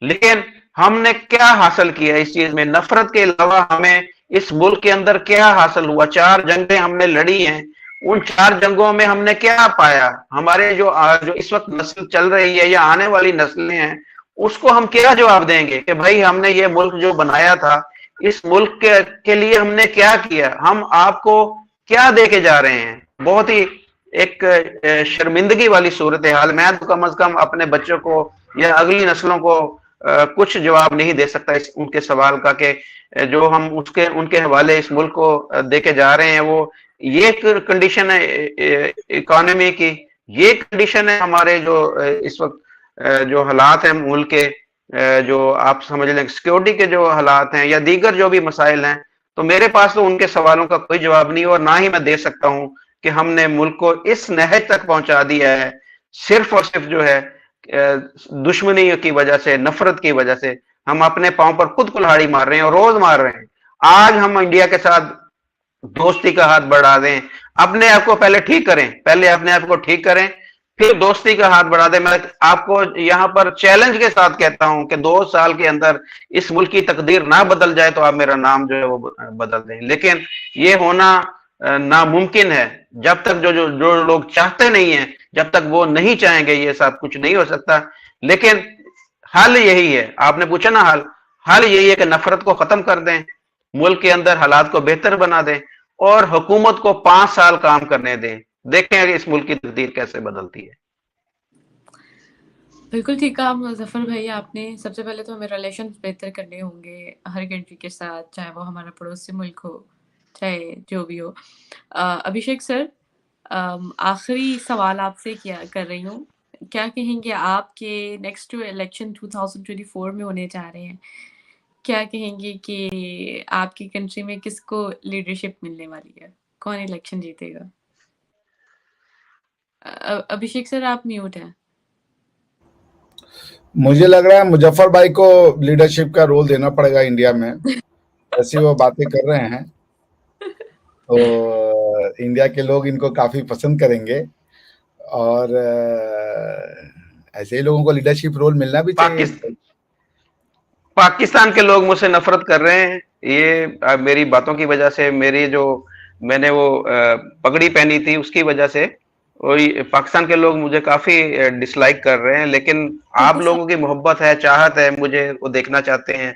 लेकिन हमने क्या हासिल किया इस चीज में? नफरत के अलावा हमें इस मुल्क के अंदर क्या हासिल हुआ? 4 जंगें हमने लड़ी हैं, उन 4 जंगों में हमने क्या पाया? हमारे जो इस वक्त नस्ल चल रही है या आने वाली नस्लें हैं, उसको हम क्या जवाब देंगे कि भाई हमने ये मुल्क जो बनाया था इस मुल्क के लिए हमने क्या किया, हम आपको क्या दे के जा रहे हैं। बहुत ही एक शर्मिंदगी वाली सूरत हाल। मैं तो कम से कम अपने बच्चों को या अगली नस्लों को कुछ जवाब नहीं दे सकता इस उनके सवाल का कि जो हम उसके उनके हवाले इस मुल्क को दे के जा रहे हैं, वो ये कंडीशन है इकोनॉमी की, ये कंडीशन है हमारे जो इस वक्त जो हालात हैं मुल्क के, जो आप समझ लें सिक्योरिटी के जो हालात हैं या दीगर जो भी मसाइल हैं, तो मेरे पास तो उनके सवालों का कोई जवाब नहीं और ना ही मैं दे सकता हूं कि हमने मुल्क को इस नहज तक पहुंचा दिया है सिर्फ और सिर्फ जो है दुश्मनी की वजह से, नफरत की वजह से। हम अपने पांव पर खुद कुल्हाड़ी मार रहे हैं और रोज मार रहे हैं। आज हम इंडिया के साथ दोस्ती का हाथ बढ़ा दें, अपने आप को पहले ठीक करें, पहले अपने आप को ठीक करें, फिर दोस्ती का हाथ बढ़ा दें। मैं आपको यहाँ पर चैलेंज के साथ कहता हूं कि 2 साल के अंदर इस मुल्क की तकदीर ना बदल जाए तो आप मेरा नाम जो है वो बदल दें, लेकिन ये होना नामुमकिन है। जब तक जो लोग चाहते नहीं है, जब तक वो नहीं चाहेंगे, ये सब कुछ नहीं हो सकता। लेकिन हल यही है, आपने पूछा ना हल यही है कि नफरत को खत्म कर दें, मुल्क के अंदर हालात को बेहतर बना दें और हुकूमत को 5 साल काम करने दें। देखें इस मुल्क की तकदीर कैसे बदलती है।
बिल्कुल ठीक कहा मुज़फ़्फ़र भाई आपने। सबसे पहले तो हमें रिलेशंस बेहतर करने होंगे हर कंट्री के साथ, चाहे वो हमारा पड़ोसी मुल्क हो, चाहे जो भी हो। अभिषेक सर, आखिरी सवाल आपसे किया कर रही हूँ। क्या कहेंगे आपके नेक्स्ट जो इलेक्शन 2024 में होने जा रहे हैं, क्या कहेंगे कि आपकी कंट्री में किसको लीडरशिप मिलने वाली है? कौन इलेक्शन जीतेगा? अभिषेक सर आप म्यूट हैं।
मुझे लग रहा है मुजफ्फर भाई को लीडरशिप का रोल देना पड़ेगा इंडिया में। ऐसी वो बातें कर रहे हैं तो इंडिया के लोग इनको काफी पसंद करेंगे और ऐसे ही लोगों को लीडरशिप रोल मिलना भी चाहिए।
पाकिस्तान के लोग मुझसे नफरत कर रहे हैं, ये मेरी बातों की वजह से, मेरी जो मैंने वो पगड़ी पहनी थी उसकी वजह से, और पाकिस्तान के लोग मुझे काफी डिसलाइक कर रहे हैं। लेकिन आप लोगों की मोहब्बत है, चाहत है, मुझे वो देखना चाहते हैं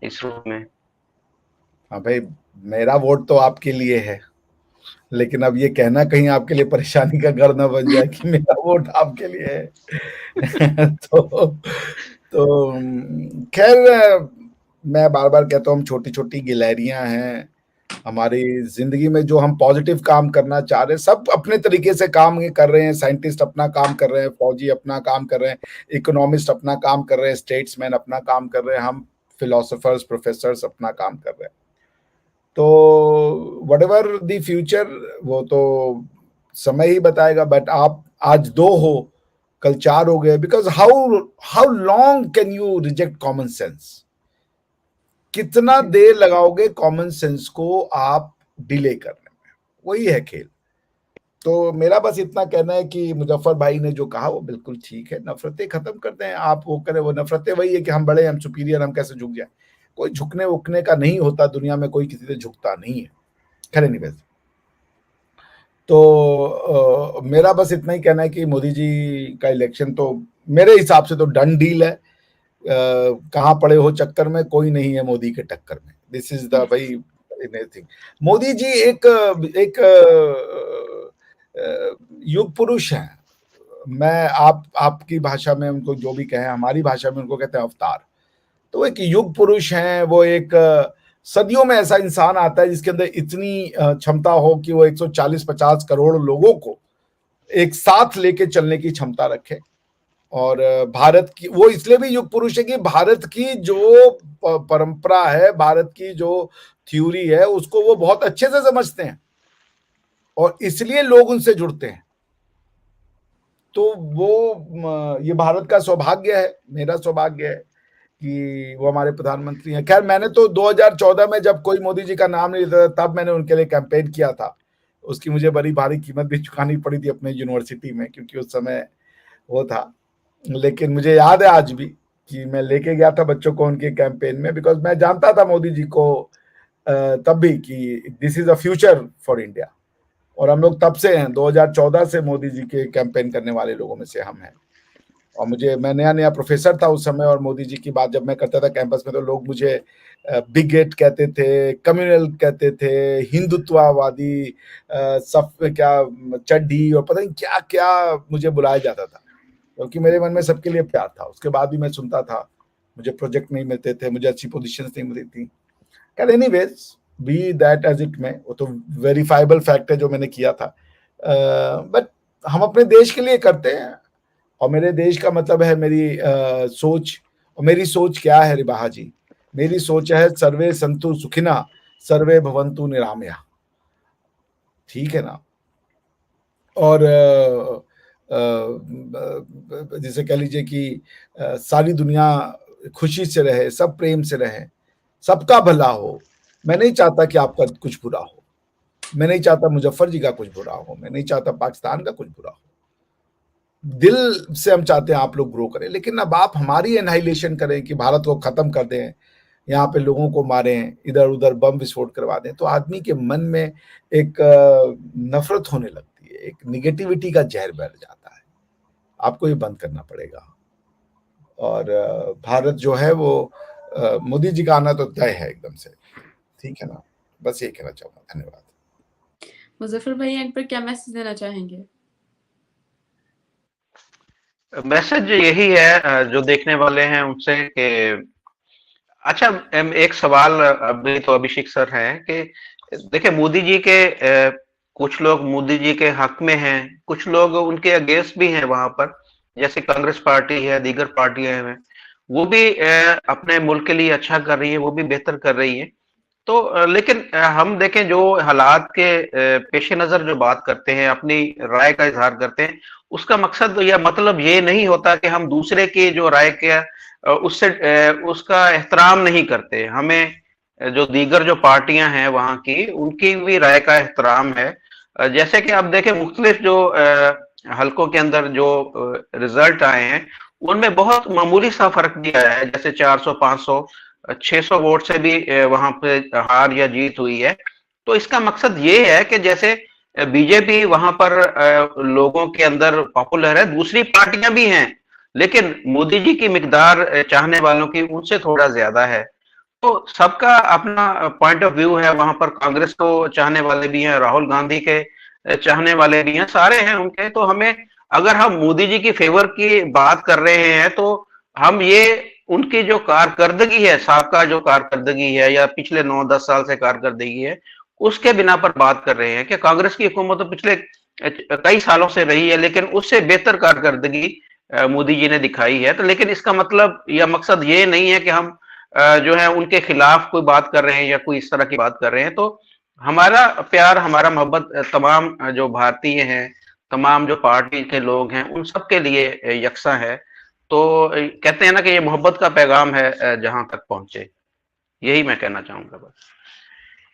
इस रूप में।
हाँ भाई, मेरा वोट तो आपके लिए है, लेकिन अब ये कहना कहीं आपके लिए परेशानी का घर ना बन जाए कि मेरा वोट आपके लिए है। तो खैर, मैं बार बार कहता हूँ हम छोटी छोटी गिलहरियां हैं हमारी जिंदगी में, जो हम पॉजिटिव काम करना चाह रहे हैं, सब अपने तरीके से काम कर रहे हैं। साइंटिस्ट अपना काम कर रहे हैं, फौजी अपना काम कर रहे हैं, इकोनॉमिस्ट अपना काम कर रहे हैं, स्टेट्समैन अपना काम कर रहे हैं, हम फिलोसोफर्स प्रोफेसर्स अपना काम कर रहे हैं। तो व्हाटएवर द फ्यूचर, वो तो समय ही बताएगा। बट आप आज 2 हो, कल 4 हो गए, because how how long can you reject common sense? कितना देर लगाओगे कॉमन सेंस को आप डिले करने में? वही है खेल। तो मेरा बस इतना कहना है कि मुजफ्फर भाई ने जो कहा वो बिल्कुल ठीक है। नफरतें खत्म कर दें, आप वो करें। वो नफरतें वही है कि हम बड़े, हम सुपीरियर, हम कैसे झुक जाए। कोई झुकने उकने का नहीं होता दुनिया में, कोई किसी से झुकता नहीं है। खैर नहीं वैसे तो मेरा बस इतना ही कहना है कि मोदी जी का इलेक्शन तो मेरे हिसाब से तो डन डील है। कहाँ पड़े हो चक्कर में, कोई नहीं है मोदी के टक्कर में। दिस इज द भाई थिंग। मोदी जी एक एक युग पुरुष हैं। मैं आपकी भाषा में उनको जो भी कहें, हमारी भाषा में उनको कहते हैं अवतार। तो वो एक युग पुरुष हैं। वो एक सदियों में ऐसा इंसान आता है जिसके अंदर इतनी क्षमता हो कि वो 140-50 करोड़ लोगों को एक साथ लेके चलने की क्षमता रखे। और भारत की, वो इसलिए भी युग पुरुष है कि भारत की जो परंपरा है, भारत की जो थ्योरी है, उसको वो बहुत अच्छे से समझते हैं और इसलिए लोग उनसे जुड़ते हैं। तो वो ये भारत का सौभाग्य है, मेरा सौभाग्य है कि वो हमारे प्रधानमंत्री हैं। खैर, मैंने तो 2014 में जब कोई मोदी जी का नाम नहीं लेता था, तब मैंने उनके लिए कैंपेन किया था। उसकी मुझे बड़ी भारी कीमत भी चुकानी पड़ी थी अपने यूनिवर्सिटी में, क्योंकि उस समय वो था। लेकिन मुझे याद है आज भी कि मैं लेके गया था बच्चों को उनके कैंपेन में, बिकॉज मैं जानता था मोदी जी को तब भी कि this is a future for India. और हम लोग तब से हैं, 2014 से मोदी जी के कैंपेन करने वाले लोगों में से हम हैं। और मैं नया प्रोफेसर था उस समय, और मोदी जी की बात जब मैं करता था कैंपस में तो लोग मुझे बिगेट कहते थे, कम्युनल कहते थे, हिंदुत्ववादी, सब क्या चड्ढी और पता नहीं क्या क्या मुझे बुलाया जाता था, क्योंकि मेरे मन में सबके लिए प्यार था। उसके बाद भी मैं सुनता था, मुझे प्रोजेक्ट नहीं मिलते थे, मुझे अच्छी पोजीशंस नहीं मिलती थी। खैर anyways, be that as it may, वो तो वेरीफाइबल फैक्ट है जो मैंने किया था। बट हम अपने देश के लिए करते हैं, और मेरे देश का मतलब है मेरी सोच। और मेरी सोच क्या है रिबाहा जी? मेरी सोच है सर्वे संतु सुखिना, सर्वे भवन्तु निरामया। ठीक है ना? और जैसे कह लीजिए कि सारी दुनिया खुशी से रहे, सब प्रेम से रहे, सबका भला हो। मैं नहीं चाहता कि आपका कुछ बुरा हो, मैं नहीं चाहता मुजफ्फर जी का कुछ बुरा हो, मैं नहीं चाहता पाकिस्तान का कुछ बुरा हो। दिल से हम चाहते हैं आप लोग ग्रो करें, लेकिन अब आप हमारी एनाहिलेशन करें कि भारत को खत्म कर दें, यहाँ पे लोगों को मारें, इधर उधर बम विस्फोट करवा दें, तो आदमी के मन में एक नफरत होने लगती है, एक निगेटिविटी का जहर बैठ जाता है। आपको ये बंद करना पड़ेगा। और भारत जो है वो मोदी जी का आना तो तय है एकदम से। ठीक है ना? बस ये कहना चाहूंगा। धन्यवाद।
मुजफ्फर भाई एंड पर क्या मैसेज देना चाहेंगे?
मैसेज यही है जो देखने वाले हैं उनसे कि अच्छा, एक सवाल अभी तो अभिषेक सर है कि देखिए मोदी जी के कुछ लोग मोदी जी के हक में हैं, कुछ लोग उनके अगेंस्ट भी हैं वहां पर, जैसे कांग्रेस पार्टी है, दीगर पार्टियां हैं, वो भी अपने मुल्क के लिए अच्छा कर रही है, वो भी बेहतर कर रही है। तो लेकिन हम देखें जो हालात के पेश नजर जो बात करते हैं, अपनी राय का इजहार करते हैं, उसका मकसद या मतलब ये नहीं होता कि हम दूसरे की जो राय के उससे उसका एहतराम नहीं करते। हमें जो दीगर जो पार्टियां हैं वहां की, उनकी भी राय का एहतराम है। जैसे कि आप देखें मुख्तलिफ जो हलकों के अंदर जो रिजल्ट आए हैं, उनमें बहुत मामूली सा फर्क भी आया है, जैसे 400 500 600 वोट से भी वहां पे हार या जीत हुई है। तो इसका मकसद ये है कि जैसे बीजेपी वहां पर लोगों के अंदर पॉपुलर है, दूसरी पार्टियां भी हैं, लेकिन मोदी जी की मिकदार चाहने वालों की उनसे थोड़ा ज्यादा है। तो सबका अपना पॉइंट ऑफ व्यू है वहां पर। कांग्रेस को चाहने वाले भी हैं, राहुल गांधी के चाहने वाले भी हैं, सारे हैं उनके। तो हमें, अगर हम मोदी जी की फेवर की बात कर रहे हैं, तो हम ये उनकी जो कारकर्दगी है, साबका जो कारकर्दगी है या पिछले 9-10 साल से कारकर्दगी है, उसके बिना पर बात कर रहे हैं कि कांग्रेस की हुकूमत तो पिछले कई सालों से रही है, लेकिन उससे बेहतर कारकर्दगी मोदी जी ने दिखाई है। तो लेकिन इसका मतलब या मकसद ये नहीं है कि हम जो है उनके खिलाफ कोई बात कर रहे हैं या कोई इस तरह की बात कर रहे हैं। तो हमारा प्यार, हमारा मोहब्बत तमाम जो भारतीय हैं, तमाम जो पार्टी के लोग हैं, उन सब के लिए यकसा है। तो कहते हैं ना कि ये मोहब्बत का पैगाम है जहां तक पहुंचे। यही मैं कहना चाहूंगा बस।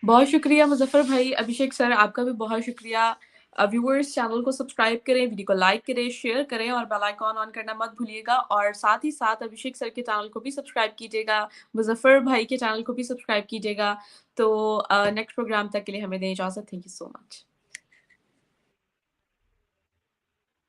बहुत शुक्रिया मुजफ्फर भाई। अभिषेक सर आपका भी बहुत शुक्रिया। व्यूअर्स चैनल को सब्सक्राइब करें, वीडियो को लाइक करें, शेयर करें और बेल आइकॉन ऑन करना मत भूलिएगा। और साथ ही साथ अभिषेक सर के चैनल को भी सब्सक्राइब कीजिएगा, मुजफ्फर भाई के चैनल को भी सब्सक्राइब कीजिएगा। तो नेक्स्ट प्रोग्राम तक के लिए हमें दें इजाजत। Thank you so much.